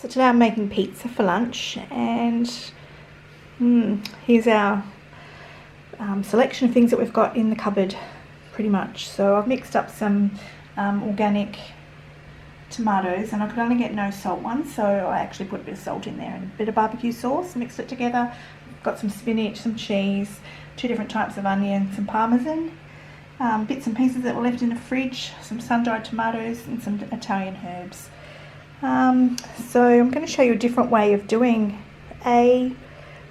So today I'm making pizza for lunch, and here's our selection of things that we've got in the cupboard, pretty much. So I've mixed up some organic tomatoes, and I could only get no salt ones, so I actually put a bit of salt in there and a bit of barbecue sauce, mixed it together. Got some spinach, some cheese, 2 different types of onion, some parmesan, bits and pieces that were left in the fridge, some sun-dried tomatoes and some Italian herbs. So I'm going to show you a different way of doing a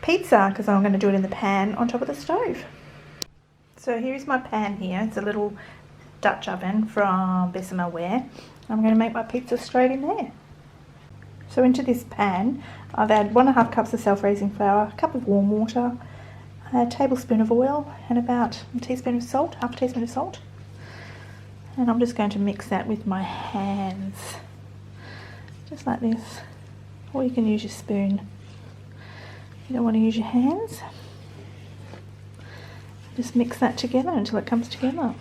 pizza, because I'm going to do it in the pan on top of the stove. So here is my pan here. It's a little Dutch oven from Bessemer Ware. I'm going to make my pizza straight in there. So into this pan I've added 1.5 cups of self-raising flour, a cup of warm water, a tablespoon of oil, and about a teaspoon of salt, half a teaspoon of salt. And I'm just going to mix that with my hands, just like this, or you can use your spoon. You don't want to use your hands. Just mix that together until it comes together.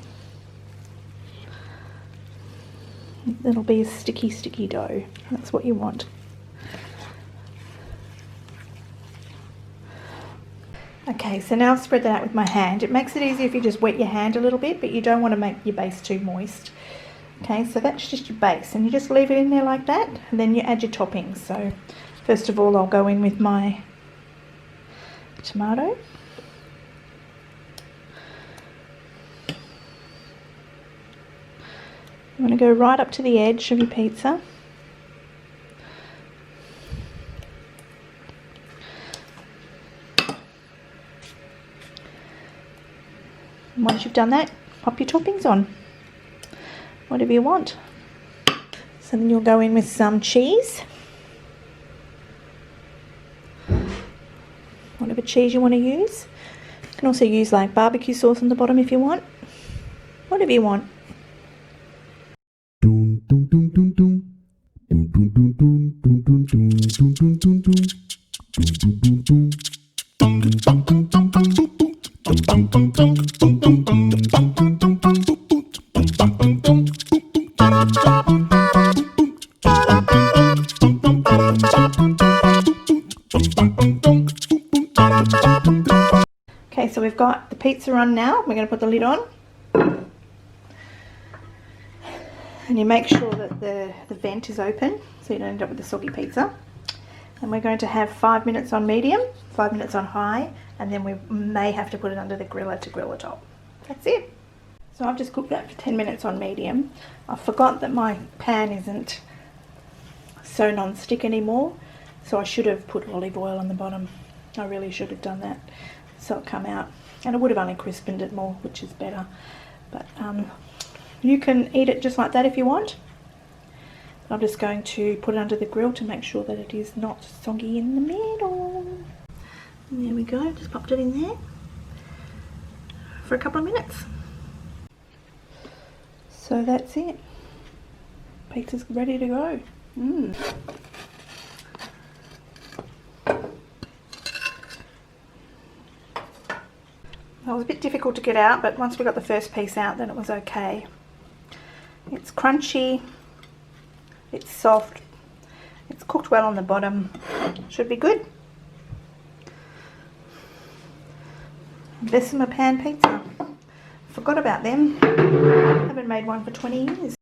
It'll be a sticky dough. That's what you want. Okay, so now I've spread that out with my hand. It makes it easier if you just wet your hand a little bit, but you don't want to make your base too moist. Okay, so that's just your base, and you just leave it in there like that, and then you add your toppings. So first of all, I'll go in with my tomato. You want to go right up to the edge of your pizza. And once you've done that, pop your toppings on, whatever you want. So then you'll go in with some cheese, whatever cheese you want to use. You can also use like barbecue sauce on the bottom if you want, whatever you want. Okay, so we've got the pizza on now. We're going to put the lid on. And you make sure that the vent is open so you don't end up with a soggy pizza. And we're going to have 5 minutes on medium, 5 minutes on high, and then we may have to put it under the griller to grill the top. That's it. So I've just cooked that for 10 minutes on medium. I forgot that my pan isn't so non-stick anymore, so I should have put olive oil on the bottom. I really should have done that, so it'll come out. And it would have only crispened it more, which is better. But you can eat it just like that if you want. I'm just going to put it under the grill to make sure that it is not soggy in the middle. And there we go, just popped it in there for a couple of minutes. So that's it. Pizza's ready to go. That was a bit difficult to get out, but once we got the first piece out, then it was okay. It's crunchy, it's soft, it's cooked well on the bottom, should be good. Bessemer pan pizza. Forgot about them. Haven't made one for 20 years.